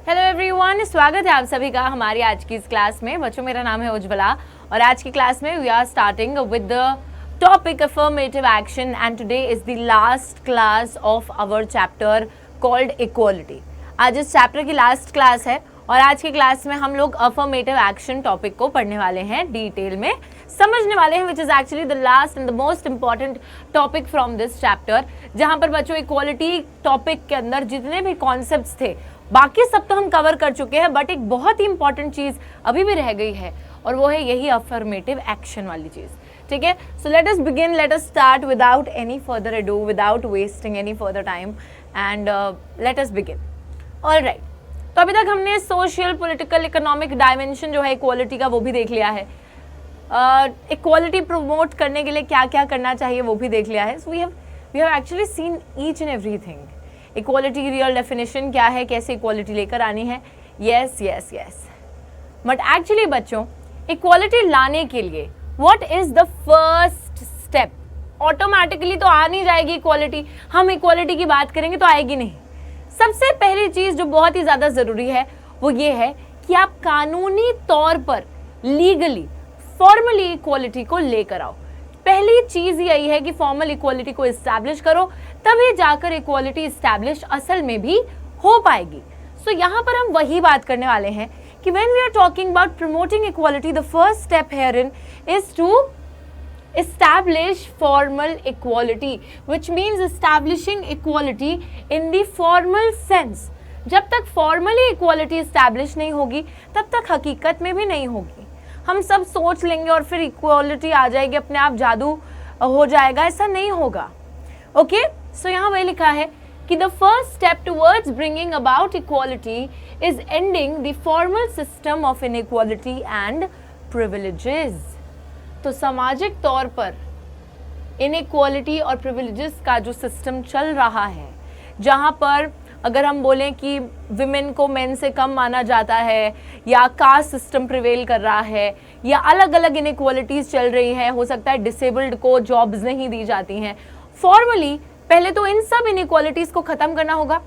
Hello everyone, स्वागत है आप सभी का हमारी आज की इस क्लास में। बच्चों, मेरा नाम है उज्ज्वला और आज की क्लास में we are starting with the topic affirmative action and today is the last class of our chapter called equality. आज इस चैप्टर की लास्ट क्लास है और आज की क्लास में हम लोग अफर्मेटिव एक्शन टॉपिक को पढ़ने वाले हैं, डिटेल में समझने वाले हैं, which is actually the last and the most important topic from this chapter. जहां पर बच्चों इक्वालिटी टॉपिक के अंदर जितने भी कॉन्सेप्ट्स थे, बाकी सब तो हम कवर कर चुके हैं, बट एक बहुत ही इंपॉर्टेंट चीज अभी भी रह गई है और वो है यही अफर्मेटिव एक्शन वाली चीज। ठीक है, so let us begin, let us start without any further ado, without wasting any further time and let us begin. Alright, तो अभी तक हमने सोशल, पॉलिटिकल, इकोनॉमिक डायमेंशन जो है इक्वालिटी का वो भी देख लिया है। इक्वालिटी प्रमोट करने के लिए क्या क्या करना चाहिए वो भी देख लिया है। So we have actually seen each and everything. Equality की रियल डेफिनेशन क्या है, कैसे इक्वालिटी लेकर आनी है। Yes yes yes, but actually बच्चों इक्वालिटी लाने के लिए what is the first step? Automatically तो आ नहीं जाएगी इक्वालिटी, हम इक्वालिटी की बात करेंगे तो आएगी नहीं। सबसे पहली चीज जो बहुत ही ज्यादा जरूरी है वो ये है कि आप कानूनी तौर पर, लीगली, फॉर्मली इक्वालिटी को लेकर आओ। पहली चीज यही है कि फॉर्मल इक्वालिटी को एस्टैब्लिश करो, तभी जाकर इक्वालिटी एस्टैब्लिश असल में भी हो पाएगी। सो यहाँ पर हम वही बात करने वाले हैं कि when we are talking about promoting equality, the first step herein is to establish formal equality, which means establishing equality in the formal sense. जब तक formally equality establish नहीं होगी तब तक हकीकत में भी नहीं होगी। हम सब सोच लेंगे और फिर इक्वालिटी आ जाएगी, अपने आप जादू हो जाएगा, ऐसा नहीं होगा। ओके, सो यहाँ वही लिखा है कि the first step towards bringing about equality is ending the formal system of inequality and privileges. तो सामाजिक तौर पर इनइक्वालिटी और प्रिविलेजेस का जो सिस्टम चल रहा है, जहाँ पर अगर हम बोलें कि विमेन को मेन से कम माना जाता है, या कास्ट सिस्टम प्रिवेल कर रहा है, या अलग अलग इनइक्वालिटीज चल रही हैं, हो सकता है डिसेबल्ड को जॉब्स नहीं दी जाती हैं। फॉर्मली पहले तो इन सब इनइक्वालिटीज को खत्म करना होगा।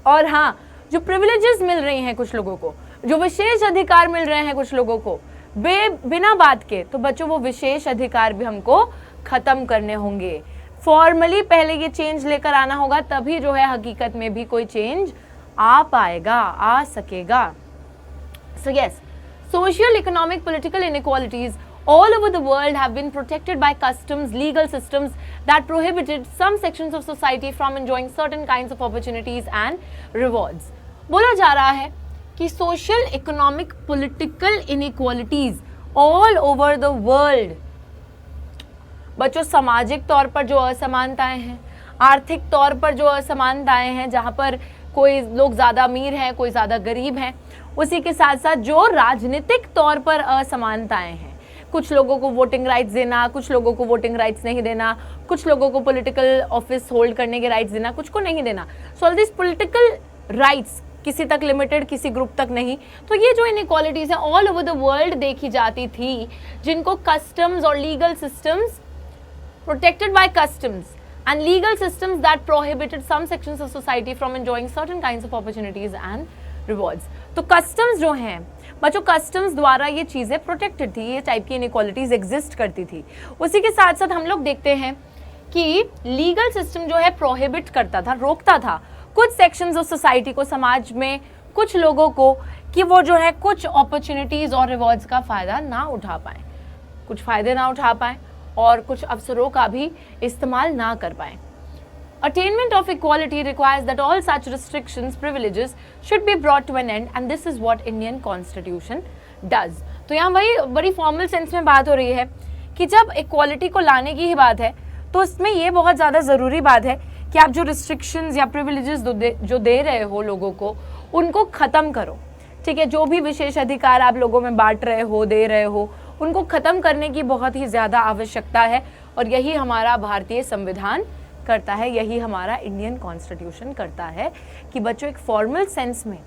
और हाँ, जो प्रिविलेजेस मिल रही हैं कुछ लोगों को, जो विशेष अधिकार मिल रहे हैं कुछ लोगों को बिना बात के, तो बच्चों वो विशेष अधिकार भी हमको खत्म करने होंगे। फॉर्मली पहले ये चेंज लेकर आना होगा, तभी जो है हकीकत में भी कोई चेंज आ पाएगा, आ सकेगा। So yes, social, economic, political inequalities all over the world have been protected by customs, legal systems that prohibited some sections of society from enjoying certain kinds of opportunities and rewards. बोला जा रहा है कि social, economic, political inequalities all over the world, बच्चों सामाजिक तौर पर जो असमानताएं हैं, आर्थिक तौर पर जो असमानताएं हैं, जहां पर कोई लोग ज्यादा अमीर हैं, कोई ज्यादा गरीब हैं, उसी के साथ साथ जो राजनीतिक तौर पर असमानताएं हैं, कुछ लोगों को वोटिंग राइट्स देना, कुछ लोगों को वोटिंग राइट्स नहीं देना, कुछ लोगों को पॉलिटिकल ऑफिस होल्ड करने के राइट्स देना, कुछ को नहीं देना। So all this political rights किसी तक लिमिटेड, किसी ग्रुप तक नहीं। तो ये जो इनइक्वालिटीज है ऑल ओवर द वर्ल्ड देखी जाती थी, जिनको कस्टम्स और legal systems protected by customs and legal systems that prohibited some sections of society from enjoying certain kinds of opportunities and rewards. तो customs जो हैं बच्चों, customs द्वारा ये चीज़ें protected थी, ये टाइप की inequalities exist करती थी। उसी के साथ साथ हम लोग देखते हैं कि legal system जो है prohibit करता था, रोकता था कुछ sections of society को, समाज में कुछ लोगों को, कि वो जो है कुछ opportunities और rewards का फ़ायदा ना उठा पाएँ, कुछ फ़ायदे ना उठा पाएँ और कुछ अवसरों का भी इस्तेमाल ना कर पाएं। Attainment of equality requires that all such restrictions, privileges should be brought to an end, and this is what Indian Constitution does. तो यहाँ वही बड़ी फॉर्मल सेंस में बात हो रही है कि जब इक्वालिटी को लाने की ही बात है, तो इसमें ये बहुत ज़्यादा ज़रूरी बात है कि आप जो रिस्ट्रिक्शंस या प्रिविलेजेस जो दे रहे हो लोगों को, उनको ख़त्म करो। ठीक है, जो भी विशेष अधिकार आप लोगों में बांट रहे हो, दे रहे हो, उनको ख़त्म करने की बहुत ही ज़्यादा आवश्यकता है। और यही हमारा भारतीय संविधान करता है, यही हमारा इंडियन कॉन्स्टिट्यूशन करता है कि बच्चों एक फॉर्मल सेंस में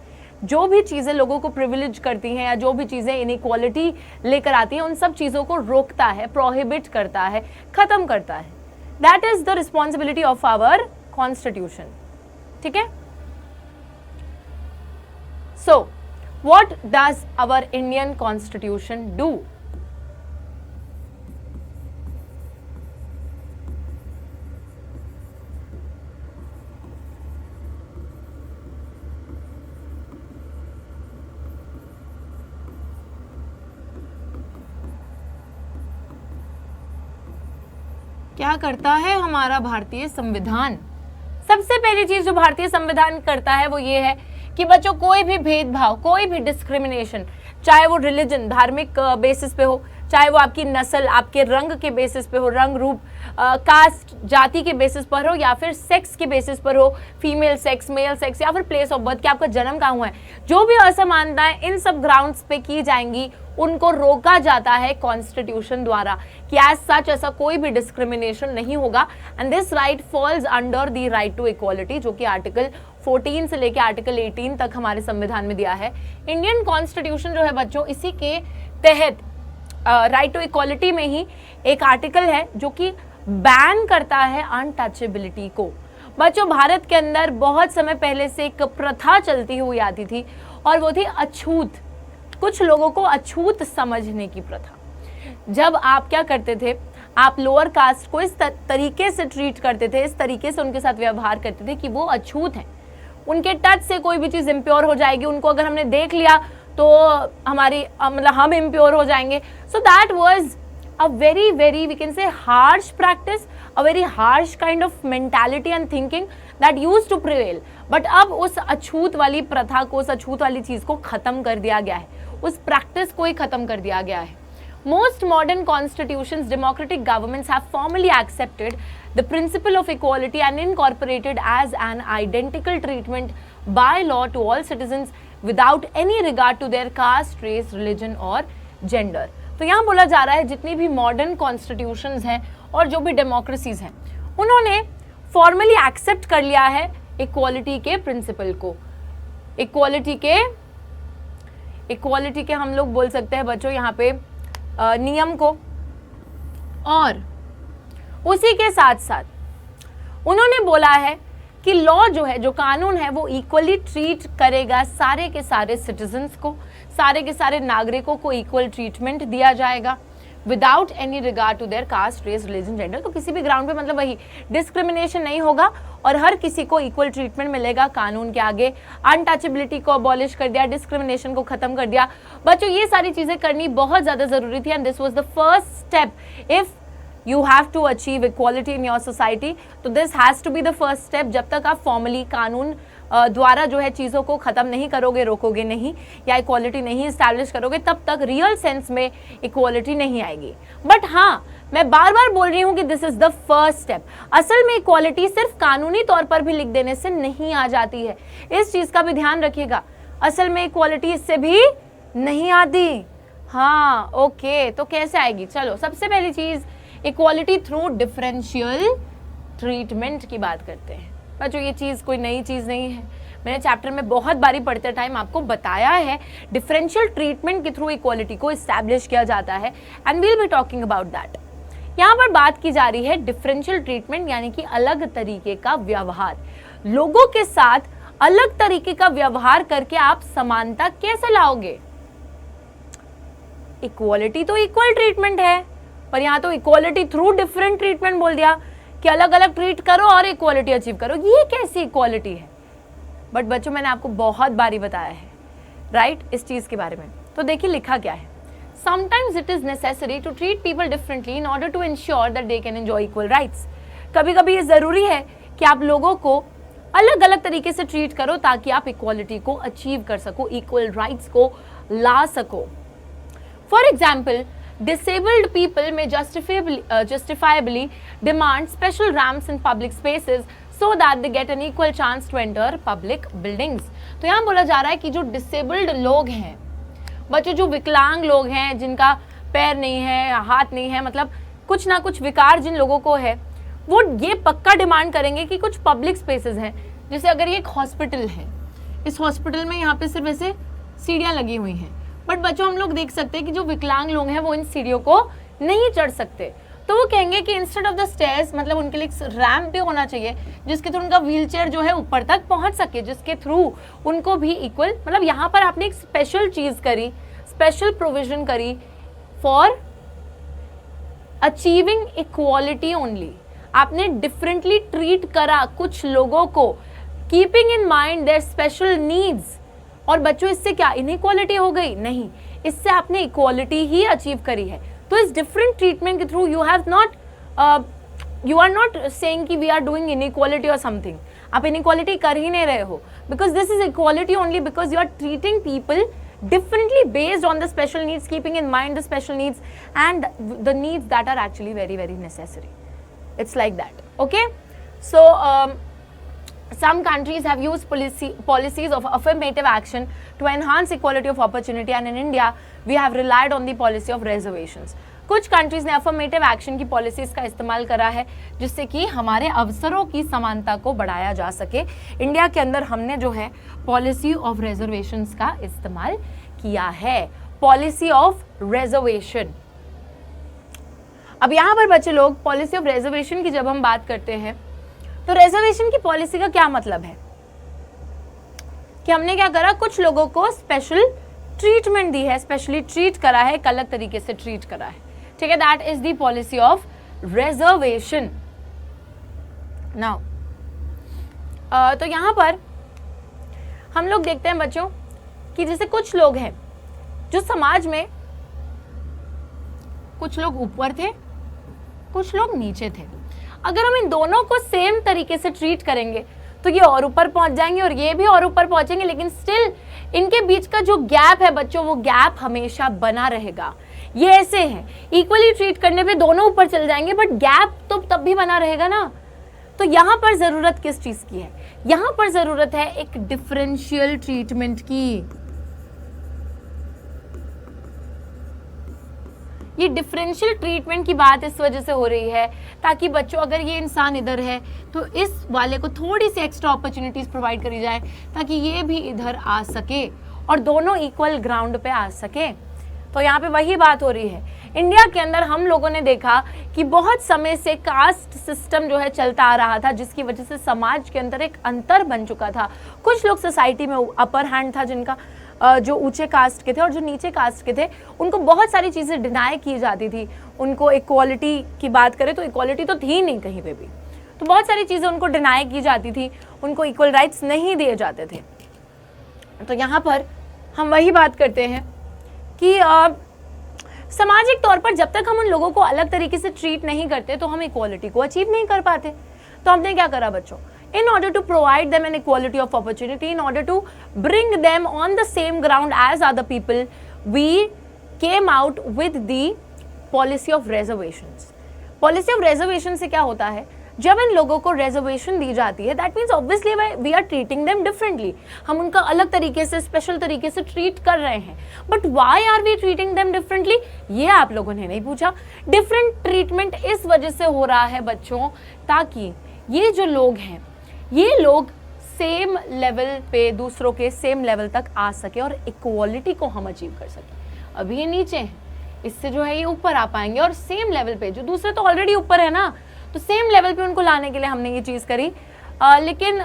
जो भी चीज़ें लोगों को प्रिविलेज करती हैं या जो भी चीज़ें इनइक्वालिटी लेकर आती हैं, उन सब चीज़ों को रोकता है, प्रोहिबिट करता है, ख़त्म करता है। That is the responsibility of our constitution. ठीक है, So, what does our Indian Constitution do? क्या करता है हमारा भारतीय संविधान? सबसे पहली चीज जो भारतीय संविधान करता है वो ये है कि बच्चों कोई भी भेदभाव, कोई भी डिस्क्रिमिनेशन, चाहे वो रिलीजन, धार्मिक बेसिस पे हो, चाहे वो आपकी नस्ल, आपके रंग के बेसिस पे हो, रंग रूप, कास्ट, जाति के बेसिस पर हो, या फिर सेक्स के बेसिस पर हो, फीमेल सेक्स, मेल सेक्स, या फिर प्लेस ऑफ बर्थ, कि आपका जन्म कहाँ हुआ है, जो भी असमानताएं इन सब ग्राउंड्स पे की जाएंगी उनको रोका जाता है कॉन्स्टिट्यूशन द्वारा, कि एज सच ऐसा कोई भी डिस्क्रिमिनेशन नहीं होगा। And this right falls under the right to equality, जो कि आर्टिकल 14 से लेकर आर्टिकल 18 तक हमारे संविधान में दिया है। इंडियन कॉन्स्टिट्यूशन जो है बच्चों, इसी के तहत राइट टू इक्वालिटी में ही एक आर्टिकल है जो कि बैन करता है अनटचेबिलिटी को। बच्चों, भारत के अंदर बहुत समय पहले से एक प्रथा चलती हुई आती थी और वो थी अछूत, कुछ लोगों को अछूत समझने की प्रथा। जब आप क्या करते थे, आप लोअर कास्ट को इस तरीके से ट्रीट करते थे, इस तरीके से उनके साथ व्यवहार करते थे कि वो अछूत हैं, उनके टच से कोई भी चीज़ इम्प्योर हो जाएगी, उनको अगर हमने देख लिया तो हमारी मतलब हम इम्प्योर हो जाएंगे। So that was a very very we can say harsh practice, a very harsh kind of mentality and thinking that used to prevail. But अब उस अछूत वाली प्रथा को, उस अछूत वाली चीज़ को ख़त्म कर दिया गया है, उस प्रैक्टिस को ही ख़त्म कर दिया गया है। Most modern constitutions, democratic governments have formally accepted the principle of equality and incorporated as an identical treatment by law to all citizens without any regard to their caste, race, religion or gender. तो यहाँ बोला जा रहा है जितनी भी modern constitutions हैं और जो भी डेमोक्रेसीज हैं, उन्होंने फॉर्मली एक्सेप्ट कर लिया है इक्वालिटी के प्रिंसिपल को। इक्वालिटी के हम लोग बोल सकते हैं बच्चों यहाँ पे नियम को, और उसी के साथ साथ उन्होंने बोला है कि लॉ जो है, जो कानून है, वो इक्वली ट्रीट करेगा सारे के सारे सिटीजन्स को, सारे के सारे नागरिकों को इक्वल ट्रीटमेंट दिया जाएगा without any regard to their caste, race, religion, gender. तो किसी भी ग्राउंड पे मतलब वही डिस्क्रिमिनेशन नहीं होगा और हर किसी को इक्वल ट्रीटमेंट मिलेगा कानून के आगे। अनटचेबिलिटी को अबॉलिश कर दिया, डिस्क्रिमिनेशन को खत्म कर दिया। बच्चों, ये सारी चीजें करनी बहुत ज्यादा जरूरी थी and this was the first step. If you have to achieve equality in your society, तो this has to be the first step। जब तक आप फॉर्मली कानून द्वारा जो है चीज़ों को ख़त्म नहीं करोगे, रोकोगे नहीं, या इक्वालिटी नहीं इस्टेब्लिश करोगे, तब तक रियल सेंस में इक्वालिटी नहीं आएगी। बट हाँ, मैं बार बार बोल रही हूँ कि this is the first step. असल में इक्वालिटी सिर्फ कानूनी तौर पर भी लिख देने से नहीं आ जाती है, इस चीज़ का भी ध्यान रखिएगा। असल में इक्वालिटी इससे भी नहीं आती। हाँ, ओके, तो कैसे आएगी? चलो, सबसे पहली चीज़ इक्वालिटी थ्रू डिफरेंशियल ट्रीटमेंट की बात करते हैं। बच्चों, ये चीज़ कोई नई चीज़ नहीं है, मैंने चैप्टर में बहुत बारी पढ़ते टाइम आपको बताया है। डिफरेंशियल ट्रीटमेंट के थ्रू इक्वालिटी को इस्टेब्लिश किया जाता है and we'll be talking about that. यहाँ पर बात की जा रही है डिफरेंशियल ट्रीटमेंट, यानी कि अलग तरीके का व्यवहार। लोगों के साथ अलग तरीके का व्यवहार करके आप समानता कैसे लाओगे? इक्वालिटी तो इक्वल ट्रीटमेंट है, पर यहाँ तो इक्वालिटी थ्रू डिफरेंट ट्रीटमेंट बोल दिया कि अलग अलग ट्रीट करो और इक्वालिटी अचीव करो। ये कैसी इक्वालिटी है? बट बच्चों, मैंने आपको बहुत बारी बताया है राइट इस चीज़ के बारे में। तो देखिए लिखा क्या है, sometimes it is necessary to treat people differently in order to ensure that they can enjoy equal rights. कभी कभी ये ज़रूरी है कि आप लोगों को अलग अलग तरीके से ट्रीट करो ताकि आप इक्वालिटी को अचीव कर सको, इक्वल राइट्स को ला सको। For example, disabled people may justifiably demand special ramps in public spaces so that they get an equal chance to enter public buildings। तो यहाँ बोला जा रहा है कि जो disabled लोग हैं बच्चों, जो विकलांग लोग हैं, जिनका पैर नहीं है, हाथ नहीं है, मतलब कुछ ना कुछ विकार जिन लोगों को है, वो ये पक्का डिमांड करेंगे कि कुछ पब्लिक स्पेसेस हैं, जैसे अगर ये एक हॉस्पिटल है, इस हॉस्पिटल में यहाँ पे सिर्फ ऐसे सीढ़ियाँ लगी हुई हैं, बट बच्चों हम लोग देख सकते हैं कि जो विकलांग लोग हैं वो इन सीढ़ियों को नहीं चढ़ सकते। तो वो कहेंगे कि इंस्टेड ऑफ द स्टेयर्स, मतलब उनके लिए रैंप भी होना चाहिए जिसके थ्रू उनका व्हील चेयर जो है ऊपर तक पहुंच सके, जिसके थ्रू उनको भी इक्वल, मतलब यहाँ पर आपने एक स्पेशल चीज करी, स्पेशल प्रोविजन करी फॉर अचीविंग इक्वालिटी ओनली। आपने डिफरेंटली ट्रीट करा कुछ लोगों को, keeping in mind their special needs. और बच्चों इससे क्या इनइक्वालिटी हो गई? नहीं, इससे आपने इक्वालिटी ही अचीव करी है। तो इस डिफरेंट ट्रीटमेंट के through you are not saying कि वी आर डूइंग इनइक्वालिटी और समथिंग। आप इनइक्वालिटी कर ही नहीं रहे हो, because this is equality only because you are treating people differently based on the special needs, keeping in mind the special needs and the needs that are actually very very necessary. It's like that. Okay, so some countries have used policies of affirmative action to enhance equality of opportunity, and in India we have relied on the policy of reservations. कुछ countries ने affirmative action की policies का इस्तेमाल करा है जिससे कि हमारे अवसरों की समानता को बढ़ाया जा सके। इंडिया के अंदर हमने जो है पॉलिसी ऑफ रिजर्वेशंस का इस्तेमाल किया है। Policy of reservation. अब यहाँ पर बच्चे लोग पॉलिसी ऑफ रिजर्वेशन की जब हम बात करते हैं तो रिजर्वेशन की पॉलिसी का क्या मतलब है कि हमने क्या करा, कुछ लोगों को स्पेशल ट्रीटमेंट दी है, स्पेशली ट्रीट करा है, एक अलग तरीके से ट्रीट करा है। ठीक है, that is the policy of reservation. Now तो यहां पर हम लोग देखते हैं बच्चों कि जैसे कुछ लोग हैं जो समाज में, कुछ लोग ऊपर थे, कुछ लोग नीचे थे। अगर हम इन दोनों को सेम तरीके से ट्रीट करेंगे तो ये और ऊपर पहुंच जाएंगे और ये भी और ऊपर पहुंचेंगे, लेकिन स्टिल इनके बीच का जो गैप है बच्चों, वो गैप हमेशा बना रहेगा। ये ऐसे हैं, इक्वली ट्रीट करने पे दोनों ऊपर चल जाएंगे बट गैप तो तब भी बना रहेगा ना। तो यहाँ पर जरूरत किस चीज की है? यहाँ पर जरूरत है एक डिफरेंशियल ट्रीटमेंट की। ये डिफरेंशियल ट्रीटमेंट की बात इस वजह से हो रही है ताकि बच्चों, अगर ये इंसान इधर है तो इस वाले को थोड़ी सी एक्स्ट्रा अपॉर्चुनिटीज प्रोवाइड करी जाए ताकि ये भी इधर आ सके और दोनों इक्वल ग्राउंड पे आ सके। तो यहाँ पे वही बात हो रही है। इंडिया के अंदर हम लोगों ने देखा कि बहुत समय से कास्ट सिस्टम जो है चलता आ रहा था, जिसकी वजह से समाज के अंदर एक अंतर बन चुका था। कुछ लोग सोसाइटी में अपर हैंड था, जिनका जो ऊंचे कास्ट के थे, और जो नीचे कास्ट के थे उनको बहुत सारी चीज़ें डिनाई की जाती थी। उनको इक्वालिटी की बात करें तो इक्वालिटी तो थी नहीं कहीं पे भी, तो बहुत सारी चीज़ें उनको डिनाई की जाती थी, उनको इक्वल राइट्स नहीं दिए जाते थे। तो यहाँ पर हम वही बात करते हैं कि सामाजिक तौर पर जब तक हम उन लोगों को अलग तरीके से ट्रीट नहीं करते तो हम इक्वालिटी को अचीव नहीं कर पाते। तो हमने क्या करा बच्चों, in order to provide them an equality of opportunity, in order to bring them on the same ground as other people, we came out with the policy of reservations. Policy of reservation से क्या होता है, जब इन लोगों को reservation दी जाती है, that means obviously we are treating them differently. हम उनका अलग तरीके से, स्पेशल तरीके से ट्रीट कर रहे हैं। But why are we treating them differently, ये आप लोगों ने नहीं पूछा। डिफरेंट ट्रीटमेंट इस वजह से हो रहा है बच्चों ताकि ये जो लोग हैं, ये लोग सेम लेवल पे दूसरों के सेम लेवल तक आ सके और इक्वालिटी को हम अचीव कर सके। अभी ये नीचे हैं, इससे जो है ये ऊपर आ पाएंगे और सेम लेवल पे, जो दूसरे तो ऑलरेडी ऊपर है ना, तो सेम लेवल पे उनको लाने के लिए हमने ये चीज़ करी। लेकिन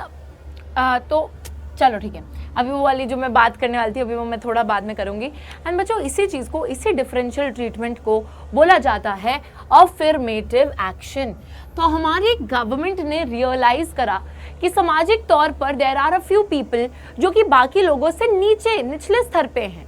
तो चलो ठीक है, अभी वो वाली जो मैं बात करने वाली थी अभी वो मैं थोड़ा बाद में करूँगी। एंड बच्चों इसी चीज़ को, इसी डिफरेंशियल ट्रीटमेंट को बोला जाता है अफर्मेटिव एक्शन। तो हमारी गवर्नमेंट ने रियलाइज़ करा कि सामाजिक तौर पर there are a few people जो कि बाकी लोगों से निचले स्तर पे हैं,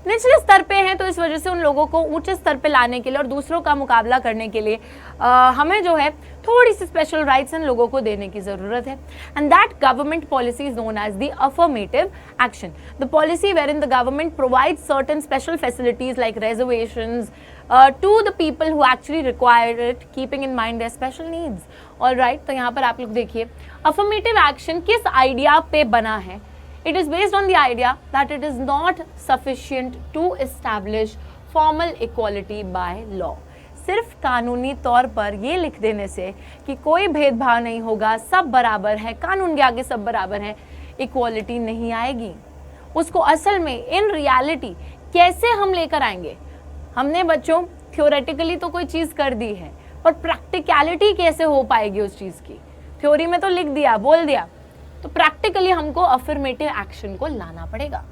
निचले स्तर पे हैं। तो इस वजह से उन लोगों को ऊंचे स्तर पे लाने के लिए और दूसरों का मुकाबला करने के लिए हमें जो है थोड़ी सी स्पेशल राइट्स इन लोगों को देने की ज़रूरत है। And that government policy is known as the affirmative action, the policy wherein the government provide certain special facilities like reservations to the people who actually require it, keeping in mind their special needs. Alright, तो यहाँ पर आप लोग देखिए affirmative action किस idea पे बना है। It is based on the idea that it is not sufficient to establish formal equality by law. सिर्फ कानूनी तौर पर ये लिख देने से कि कोई भेदभाव नहीं होगा, सब बराबर है, कानून के आगे सब बराबर है, इक्वालिटी नहीं आएगी। उसको असल में इन रियलिटी कैसे हम लेकर आएंगे? हमने बच्चों थ्योरेटिकली तो कोई चीज़ कर दी है, पर प्रैक्टिकलिटी कैसे हो पाएगी उस चीज़ की? थ्योरी में तो लिख दिया, बोल दिया, तो प्रैक्टिकली हमको अफर्मेटिव एक्शन को लाना पड़ेगा।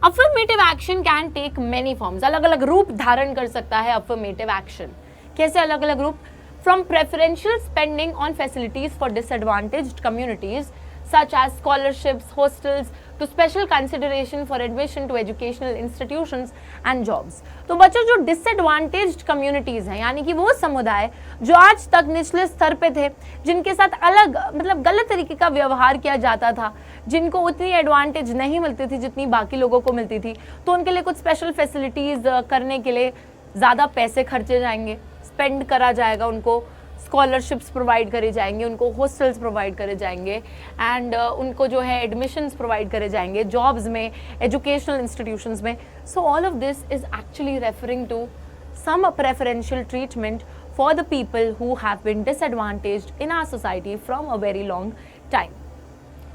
Affirmative action can take many forms, अलग अलग रूप धारण कर सकता है अफर्मेटिव एक्शन। कैसे अलग अलग रूप? From preferential spending on facilities for disadvantaged communities such as scholarships, hostels, to special consideration for admission to educational institutions and jobs। तो बच्चों, जो disadvantaged communities हैं, यानी कि वो समुदाय जो आज तक निचले स्तर पे थे, जिनके साथ अलग मतलब गलत तरीके का व्यवहार किया जाता था, जिनको उतनी एडवांटेज नहीं मिलती थी जितनी बाकी लोगों को मिलती थी, तो उनके लिए कुछ स्पेशल फैसिलिटीज करने के लिए ज़्यादा पैसे खर्चे जाएंगे, स्पेंड करा जाएगा, उनको स्कॉलरशिप्स प्रोवाइड करे जाएंगे, उनको हॉस्टल्स प्रोवाइड करे जाएंगे, एंड उनको जो है एडमिशन्स प्रोवाइड करे जाएंगे जॉब्स में, एजुकेशनल इंस्टीट्यूशंस में। So all of this is actually referring to some preferential treatment for the people who have been disadvantaged in our society from a very long time.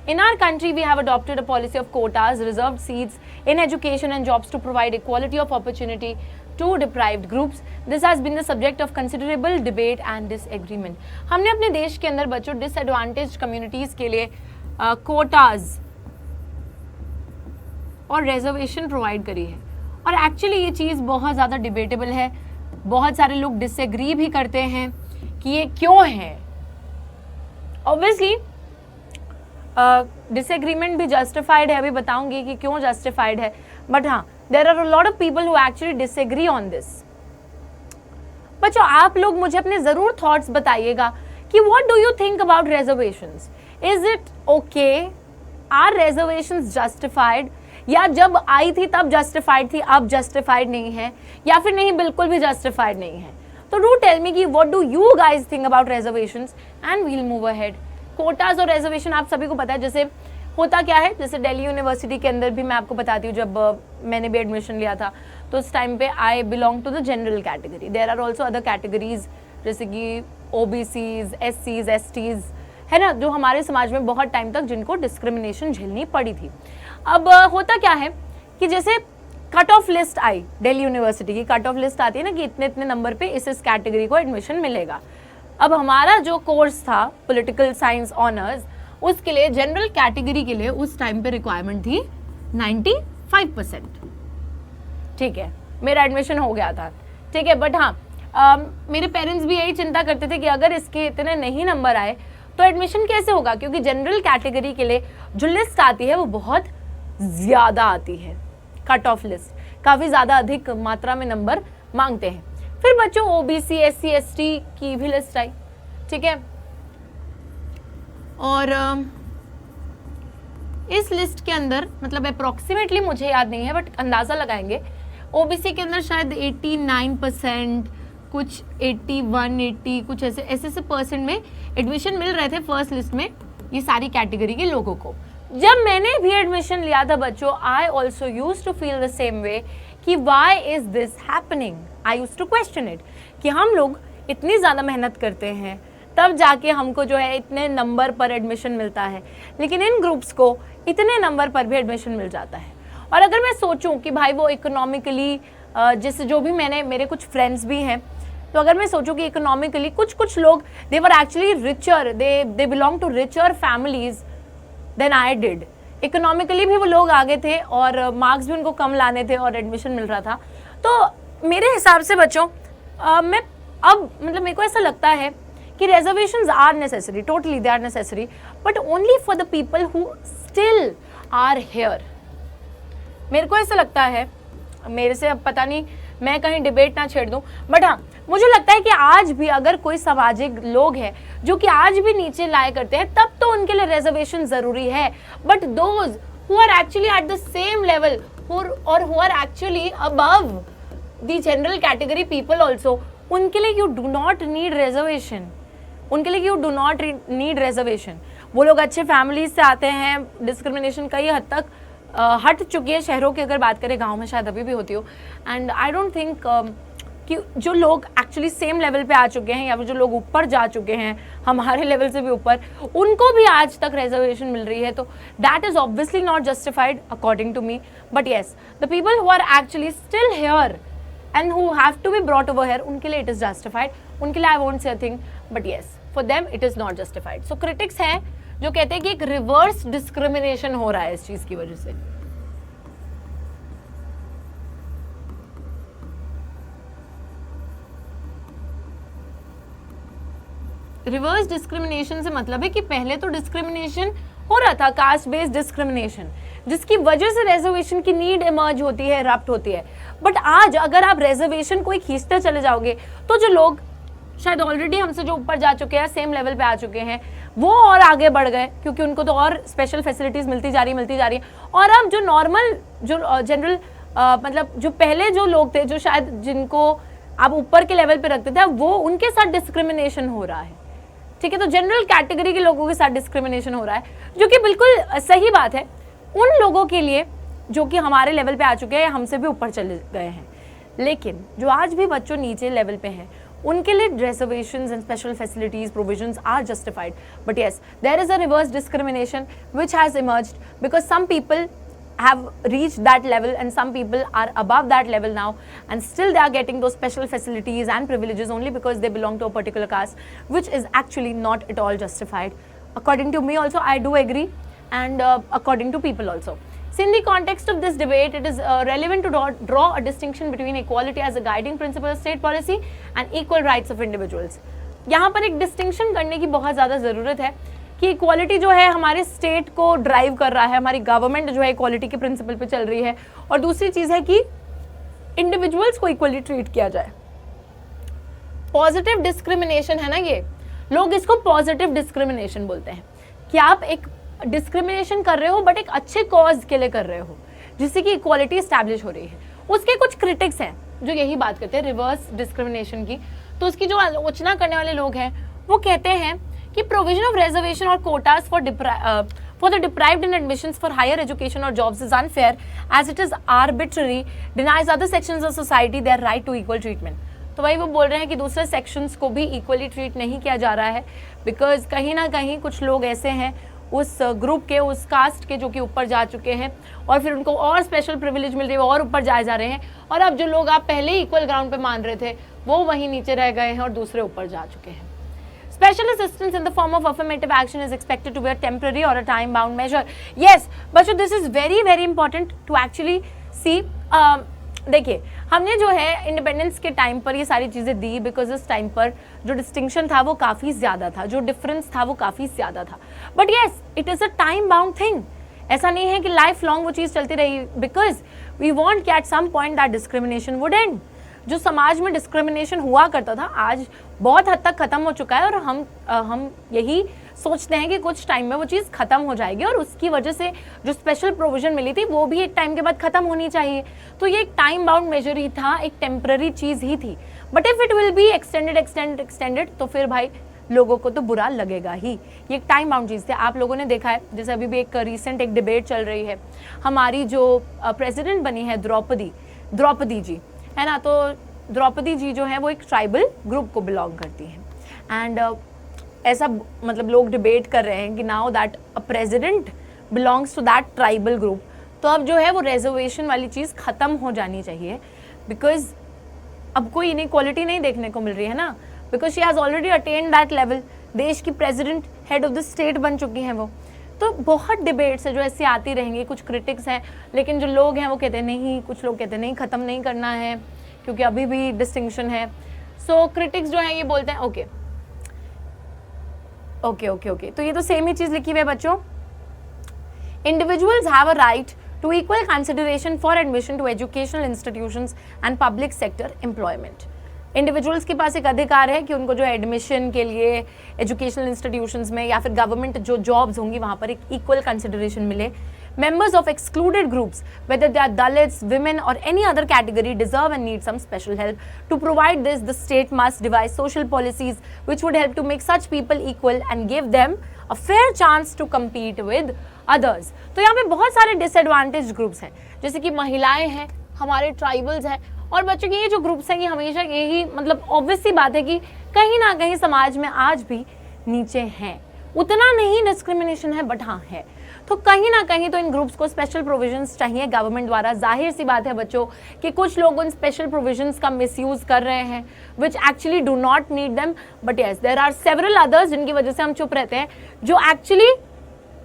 In our country, we have adopted a policy of quotas, reserved seats in education and jobs to provide equality of opportunity to deprived groups. This has been the subject of considerable debate and disagreement. हमने अपने देश के अंदर बच्चों disadvantaged communities के लिए quotas और reservation provide करी है, और actually ये चीज़ बहुत ज़्यादा debatable है। बहुत सारे लोग disagree भी करते हैं कि ये क्यों है। Obviously डिसएग्रीमेंट भी जस्टिफाइड है, अभी बताऊंगी कि क्यों जस्टिफाइड है, बट हाँ, there are a lot of people who actually disagree on this. बच्चों, आप लोग मुझे अपने जरूर थॉट्स बताइएगा कि what do you think about reservations? Is it okay? Are reservations justified? या जब आई थी तब जस्टिफाइड थी, अब जस्टिफाइड नहीं है, या फिर नहीं, बिल्कुल भी जस्टिफाइड नहीं है? तो डू टेल मी कि what do you guys think about reservations, and we'll move ahead. Quotas और रिजर्वेशन आप सभी को पता है, जैसे होता क्या है, जैसे दिल्ली यूनिवर्सिटी के अंदर भी मैं आपको बताती हूँ, जब मैंने भी एडमिशन लिया था तो उस टाइम पे I belong to the general category. There are also other categories जैसे कि ओबीसीज, एससीज, एसटीज, है ना, जो हमारे समाज में बहुत टाइम तक जिनको डिस्क्रिमिनेशन झेलनी पड़ी थी। अब होता क्या है कि जैसे कट ऑफ लिस्ट आई, दिल्ली यूनिवर्सिटी की कट ऑफ लिस्ट आती है ना कि इतने इतने नंबर पे इस कैटेगरी को एडमिशन मिलेगा। अब हमारा जो कोर्स था पॉलिटिकल साइंस ऑनर्स, उसके लिए जनरल कैटेगरी के लिए उस टाइम पे रिक्वायरमेंट थी 95%। ठीक है, मेरा एडमिशन हो गया था, ठीक है, बट हाँ मेरे पेरेंट्स भी यही चिंता करते थे कि अगर इसके इतने नहीं नंबर आए तो एडमिशन कैसे होगा, क्योंकि जनरल कैटेगरी के लिए जो लिस्ट आती है वो बहुत ज़्यादा आती है, कट ऑफ लिस्ट काफ़ी ज़्यादा अधिक मात्रा में नंबर मांगते हैं। फिर बच्चों ओबीसी, एससी, एसटी की भी लिस्ट आई, ठीक है, और इस लिस्ट के अंदर मतलब अप्रोक्सीमेटली मुझे याद नहीं है बट अंदाज़ा लगाएंगे, ओबीसी के अंदर शायद 89%, कुछ 81, 80 कुछ ऐसे परसेंट में एडमिशन मिल रहे थे फर्स्ट लिस्ट में ये सारी कैटेगरी के लोगों को। जब मैंने भी एडमिशन लिया था बच्चों, I also use to feel the same way कि why is this happening. I use to question it कि हम लोग इतनी ज़्यादा मेहनत करते हैं तब जाके हमको जो है इतने नंबर पर एडमिशन मिलता है, लेकिन इन ग्रुप्स को इतने नंबर पर भी एडमिशन मिल जाता है। और अगर मैं सोचूं कि भाई वो इकोनॉमिकली जैसे जो भी मेरे कुछ फ्रेंड्स भी हैं, तो अगर मैं सोचूं कि इकोनॉमिकली कुछ लोग they were actually richer, they belong to richer families than I did. Economically भी वो लोग आगे थे और मार्क्स भी उनको कम लाने थे और एडमिशन मिल रहा था। तो मेरे हिसाब से बच्चों मैं अब मतलब मेरे को ऐसा लगता है कि reservations are necessary, totally they are necessary, but only for the people who still are here। मेरे को ऐसा लगता है, मेरे से अब पता नहीं मैं कहीं डिबेट ना छेड़ दूं, बट हाँ मुझे लगता है कि आज भी अगर कोई सामाजिक लोग हैं जो कि आज भी नीचे लाया करते हैं तब तो उनके लिए रिजर्वेशन जरूरी है, but those who are actually at the same level और who are actually above the general category people also, उनके लिए you do not need reservation, उनके लिए you do not need reservation. वो लोग अच्छे फैमिलीज से आते हैं, डिस्क्रिमिनेशन कई हद तक हट चुकी है, शहरों की अगर बात करें, गांव में शायद अभी भी होती हो, एंड आई डोंट थिंक कि जो लोग एक्चुअली सेम लेवल पे आ चुके हैं या फिर जो लोग ऊपर जा चुके हैं हमारे लेवल से भी ऊपर, उनको भी आज तक रिजर्वेशन मिल रही है, तो that is obviously not justified according to me. But yes, the people who are actually still here and who have to be brought over here, उनके लिए it is justified, उनके लिए I won't say a thing, but yes, for them it is not justified. So critics हैं जो कहते हैं कि एक reverse discrimination हो रहा है इस चीज की वजह से. रिवर्स डिस्क्रिमिनेशन से मतलब है कि पहले तो डिस्क्रिमिनेशन हो रहा था, कास्ट बेस्ड डिस्क्रिमिनेशन, जिसकी वजह से रिजर्वेशन की नीड इमर्ज होती है, रप्ट होती है. बट आज अगर आप रिजर्वेशन को खींचते चले जाओगे तो जो लोग शायद ऑलरेडी हमसे जो ऊपर जा चुके हैं, सेम लेवल पे आ चुके हैं, वो और आगे बढ़ गए क्योंकि उनको तो और स्पेशल फैसिलिटीज मिलती जा रही है. और अब जो नॉर्मल जो जनरल मतलब जो पहले जो लोग थे, जो शायद जिनको आप ऊपर के लेवल पे रखते थे, वो उनके साथ डिस्क्रिमिनेशन हो रहा है. ठीक है, तो जनरल कैटेगरी के लोगों के साथ डिस्क्रिमिनेशन हो रहा है, जो कि बिल्कुल सही बात है उन लोगों के लिए जो कि हमारे लेवल पे आ चुके हैं, हमसे भी ऊपर चले गए हैं. लेकिन जो आज भी बच्चों नीचे लेवल पे हैं, उनके लिए reservations and special facilities provisions are justified. But yes, there is a reverse discrimination which has emerged because some people have reached that level and some people are above that level now, and still they are getting those special facilities and privileges only because they belong to a particular caste, which is actually not at all justified. According to me also, I do agree, and according to people also. So in the context of this debate, it is relevant to draw a distinction between equality as a guiding principle of state policy and equal rights of individuals. यहाँ पर एक distinction करने की बहुत ज़्यादा ज़रूरत है कि इक्वालिटी जो है हमारे स्टेट को ड्राइव कर रहा है, हमारी गवर्नमेंट जो है इक्वालिटी के प्रिंसिपल पे चल रही है, और दूसरी चीज़ है कि इंडिविजुअल्स को इक्वली ट्रीट किया जाए. पॉजिटिव डिस्क्रिमिनेशन है ना, ये लोग इसको पॉजिटिव डिस्क्रिमिनेशन बोलते हैं कि आप एक डिस्क्रिमिनेशन कर रहे हो बट एक अच्छे कॉज के लिए कर रहे हो, जिससे कि इक्वालिटी स्टैब्लिश हो रही है. उसके कुछ क्रिटिक्स हैं जो यही बात करते हैं रिवर्स डिस्क्रिमिनेशन की. तो उसकी जो आलोचना करने वाले लोग हैं वो कहते हैं कि प्रोविजन ऑफ रिजर्वेशन और quotas for the deprived in admissions for higher education or jobs is unfair as it is arbitrary, denies other sections of society their right to equal treatment. तो वही वो बोल रहे हैं कि दूसरे सेक्शंस को भी इक्वली ट्रीट नहीं किया जा रहा है, बिकॉज कहीं ना कहीं कुछ लोग ऐसे हैं उस ग्रुप के, उस कास्ट के, जो कि ऊपर जा चुके हैं और फिर उनको और स्पेशल प्रिविलेज मिल रही है, और ऊपर जाए जा रहे हैं. और अब जो लोग आप पहले ही इक्वल ग्राउंड पे मान रहे थे, वो वहीं नीचे रह गए हैं और दूसरे ऊपर जा चुके हैं. Special assistance in the form of affirmative action is expected to be a temporary or a time-bound measure. Yes, बच्चों, this is very very important to actually see. देखिए, हमने जो है इंडिपेंडेंस के टाइम पर ये सारी चीज़ें दी बिकॉज इस टाइम पर जो डिस्टिंक्शन था वो काफ़ी ज़्यादा था, जो डिफरेंस था वो काफ़ी ज़्यादा था. But yes, it is a time bound thing. ऐसा नहीं है कि लाइफ लॉन्ग वो चीज़ चलती रही, बिकॉज वी वॉन्ट कि at some point that discrimination would end. जो समाज में डिस्क्रिमिनेशन हुआ करता था आज बहुत हद तक खत्म हो चुका है, और हम यही सोचते हैं कि कुछ टाइम में वो चीज़ खत्म हो जाएगी, और उसकी वजह से जो स्पेशल प्रोविजन मिली थी वो भी एक टाइम के बाद खत्म होनी चाहिए. तो ये एक टाइम बाउंड मेजर ही था, एक टेम्पररी चीज़ ही थी. But if it will be extended तो फिर भाई लोगों को तो बुरा लगेगा ही. ये एक टाइम बाउंड चीज़ थी. आप लोगों ने देखा है, जैसे अभी भी एक रिसेंट एक डिबेट चल रही है, हमारी जो प्रेसिडेंट बनी है द्रौपदी जी, है ना. तो द्रौपदी जी जो है वो एक ट्राइबल ग्रुप को बिलोंग करती हैं, एंड ऐसा मतलब लोग डिबेट कर रहे हैं कि now that a president belongs to that tribal group, तो अब जो है वो रिजर्वेशन वाली चीज़ ख़त्म हो जानी चाहिए, बिकॉज अब कोई इनइक्वालिटी नहीं देखने को मिल रही है ना, because she has already attend that level. देश की president, head of the state बन चुकी हैं वो. तो बहुत डिबेट्स है जो ऐसी आती रहेंगी. कुछ क्रिटिक्स हैं, लेकिन जो लोग हैं वो कहते हैं नहीं, कुछ लोग कहते हैं नहीं, ख़त्म नहीं करना है क्योंकि अभी भी डिस्टिंक्शन है. सो क्रिटिक्स जो है ये बोलते हैं ओके. तो ये तो सेम ही चीज़ लिखी हुई है बच्चों. Individuals have a right to equal consideration for admission to educational institutions and public sector employment. Individuals के पास एक अधिकार है कि उनको जो एडमिशन के लिए एजुकेशनल इंस्टीट्यूशंस में या फिर गवर्नमेंट जो जॉब्स होंगी वहाँ पर एक इक्वल कंसिडरेशन मिले. Members of excluded groups, whether they are Dalits, women or any other category, deserve and need some special help. To provide this, the state must devise social policies which would help to make such people equal and give them a fair chance to compete with others. तो यहाँ पे बहुत सारे disadvantaged groups हैं, जैसे कि महिलाएं हैं, हमारे ट्राइबल्स हैं, और बच्चों के ये जो ग्रुप्स हैं ये हमेशा यही मतलब ऑब्वियस सी बात है कि कहीं ना कहीं समाज में आज भी नीचे हैं. उतना नहीं डिस्क्रिमिनेशन है बट हाँ है. तो कहीं ना कहीं तो इन ग्रुप्स को स्पेशल प्रोविजंस चाहिए गवर्नमेंट द्वारा। जाहिर सी बात है बच्चों कि कुछ लोग उन स्पेशल प्रोविजंस का मिसयूज कर रहे हैं which actually do not need them, but yes there are several others जिनकी वजह से हम चुप रहते हैं,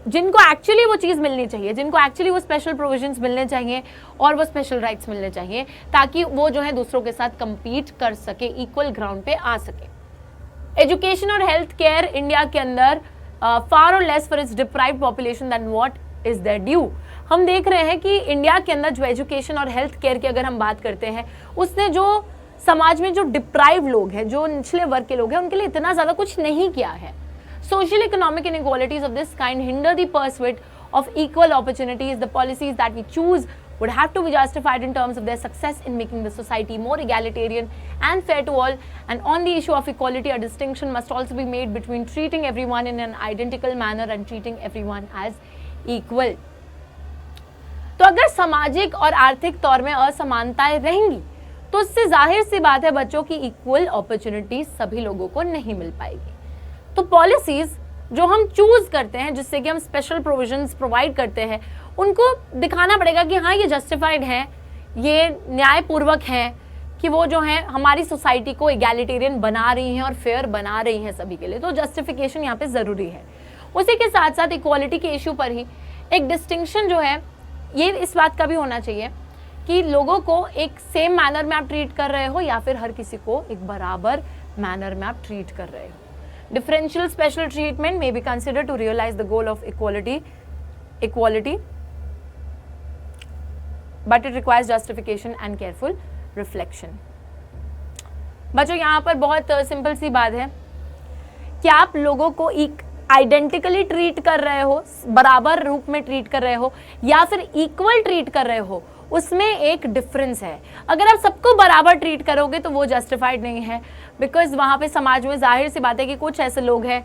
जिनको एक्चुअली वो चीज़ मिलनी चाहिए, जिनको एक्चुअली वो स्पेशल प्रोविजंस मिलने चाहिए और वो स्पेशल राइट्स मिलने चाहिए, ताकि वो जो है दूसरों के साथ compete कर सके, इक्वल ग्राउंड पे आ सके। एजुकेशन और हेल्थ केयर इंडिया के अंदर फार और less for its deprived population than what is there due. हम देख रहे हैं कि इंडिया के अंदर जो एजुकेशन और हेल्थ केयर की अगर हम बात करते हैं, उसने जो समाज में जो डिप्राइव लोग हैं, जो निचले वर्ग के लोग हैं, उनके लिए इतना ज़्यादा कुछ नहीं किया है। Social economic inequalities of this kind hinder the pursuit of equal opportunities. The policies that we choose would have to be justified in terms of their success in making the society more egalitarian and fair to all. And on the issue of equality, a distinction must also be made between treating everyone in an identical manner and treating everyone as equal. तो अगर सामाजिक और आर्थिक तौर में असमानताएं रहेंगी तो उससे जाहिर सी बात है बच्चों की इक्वल अपॉर्चुनिटी सभी लोगों को नहीं मिल पाएगी। तो पॉलिसीज जो हम चूज करते हैं, जिससे कि हम स्पेशल प्रोविजंस प्रोवाइड करते हैं, उनको दिखाना पड़ेगा कि हाँ ये जस्टिफाइड है, ये न्यायपूर्वक है, कि वो जो है हमारी सोसाइटी को इगैलिटेरियन बना रही हैं और फेयर बना रही हैं सभी के लिए। तो जस्टिफिकेशन यहाँ पे ज़रूरी है। उसी के साथ साथ इक्वालिटी के इशू पर ही एक डिस्टिंक्शन जो है ये इस बात का भी होना चाहिए कि लोगों को एक सेम मैनर में आप ट्रीट कर रहे हो या फिर हर किसी को एक बराबर मैनर में आप ट्रीट कर रहे हो। Differential special treatment may be considered to realize the goal of equality, but it requires justification and careful reflection. बच्चों यहाँ पर बहुत सिंपल सी बात है कि आप लोगों को एक आइडेंटिकली ट्रीट कर रहे हो, बराबर रूप में ट्रीट कर रहे हो या फिर इक्वल ट्रीट कर रहे हो, उसमें एक डिफरेंस है। अगर आप सबको बराबर ट्रीट करोगे तो वो जस्टिफाइड नहीं है, बिकॉज वहाँ पे समाज में जाहिर सी बात है कि कुछ ऐसे लोग हैं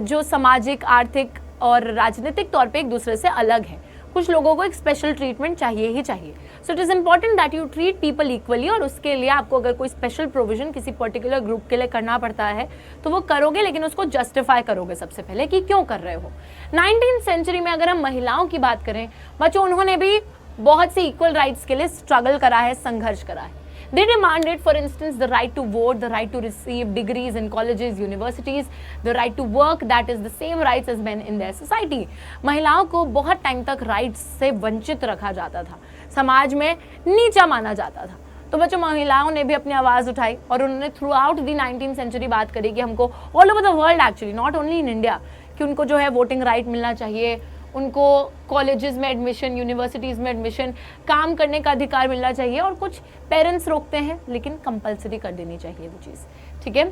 जो सामाजिक, आर्थिक और राजनीतिक तौर पे एक दूसरे से अलग हैं। कुछ लोगों को एक स्पेशल ट्रीटमेंट चाहिए ही चाहिए। So it is important that you treat people equally, और उसके लिए आपको अगर कोई स्पेशल प्रोविजन किसी पर्टिकुलर ग्रुप के लिए करना पड़ता है तो वो करोगे, लेकिन उसको जस्टिफाई करोगे सबसे पहले कि क्यों कर रहे हो। 19th सेंचुरी में अगर हम महिलाओं की बात करें बच्चों, उन्होंने भी बहुत से इक्वल राइट्स के लिए स्ट्रगल करा है, संघर्ष करा है। They demanded, for instance, the right to vote, the right to receive degrees in colleges, universities, the right to work, that is the same rights as men in their society. महिलाओं को बहुत time तक rights से वंचित रखा जाता था, समाज में नीचा माना जाता था। तो बच्चों महिलाओं ने भी अपनी आवाज़ उठाई और उन्होंने through out the 19th century बात करी कि हमको all over the world actually, not only in India, कि उनको जो है वोटिंग राइट मिलना चाहिए, उनको कॉलेजेस में एडमिशन, यूनिवर्सिटीज़ में एडमिशन, काम करने का अधिकार मिलना चाहिए। और कुछ पेरेंट्स रोकते हैं लेकिन कंपलसरी कर देनी चाहिए वो चीज़, ठीक है।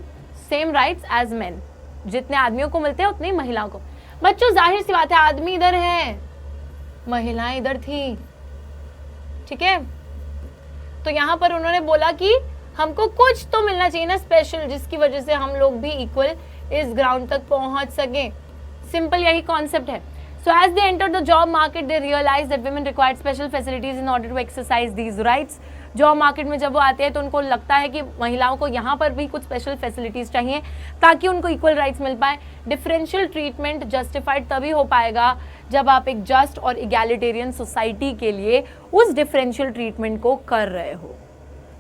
सेम राइट्स एज मेन, जितने आदमियों को मिलते हैं उतने ही महिलाओं को। बच्चों जाहिर सी बात है, आदमी इधर है, महिलाएं इधर थी, ठीक है। तो यहाँ पर उन्होंने बोला कि हमको कुछ तो मिलना चाहिए ना स्पेशल, जिसकी वजह से हम लोग भी इक्वल इस ग्राउंड तक पहुँच सकें। सिंपल यही कॉन्सेप्ट है। So as they entered the job market, they realized that women required special facilities in order to exercise these rights. Job market में जब वो आते हैं तो उनको लगता है कि महिलाओं को यहाँ पर भी कुछ स्पेशल फैसिलिटीज़ चाहिए ताकि उनको इक्वल राइट्स मिल पाए। डिफरेंशियल ट्रीटमेंट जस्टिफाइड तभी हो पाएगा जब आप एक जस्ट और इगैलिटेरियन सोसाइटी के लिए उस डिफरेंशियल ट्रीटमेंट को कर रहे हो,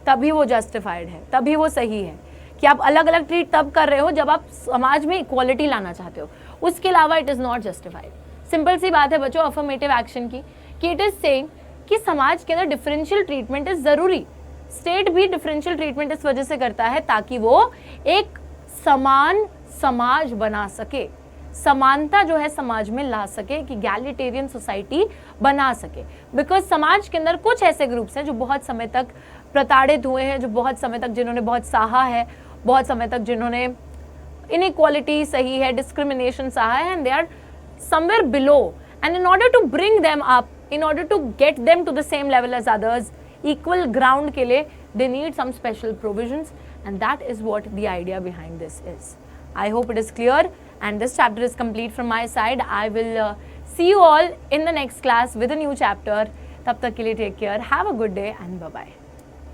तभी वो जस्टिफाइड है, तभी वो सही है। कि आप अलग अलग ट्रीट तब कर रहे हो जब आप समाज में इक्वालिटी लाना चाहते हो, उसके अलावा it is not justified. Simple सी बात है बच्चों अफर्मेटिव एक्शन की, कि इट इज सेइंग कि समाज के अंदर डिफरेंशियल ट्रीटमेंट इज जरूरी। स्टेट भी डिफरेंशियल ट्रीटमेंट इस वजह से करता है ताकि वो एक समान समाज बना सके, समानता जो है समाज में ला सके, कि इगैलिटेरियन सोसाइटी बना सके। बिकॉज समाज के अंदर कुछ ऐसे ग्रुप्स हैं जो बहुत समय तक प्रताड़ित हुए हैं, जो बहुत समय तक जिन्होंने बहुत सहा है, बहुत समय तक जिन्होंने इनइक्वालिटी सही है, डिस्क्रिमिनेशन सहा है, and they are somewhere below, and in order to bring them up, in order to get them to the same level as others, equal ground के लिए they need some special provisions, and that is what the idea behind this is. I hope it is clear, and this chapter is complete from my side. I will see you all in the next class with a new chapter. तब तक के लिए take care, have a good day and bye bye.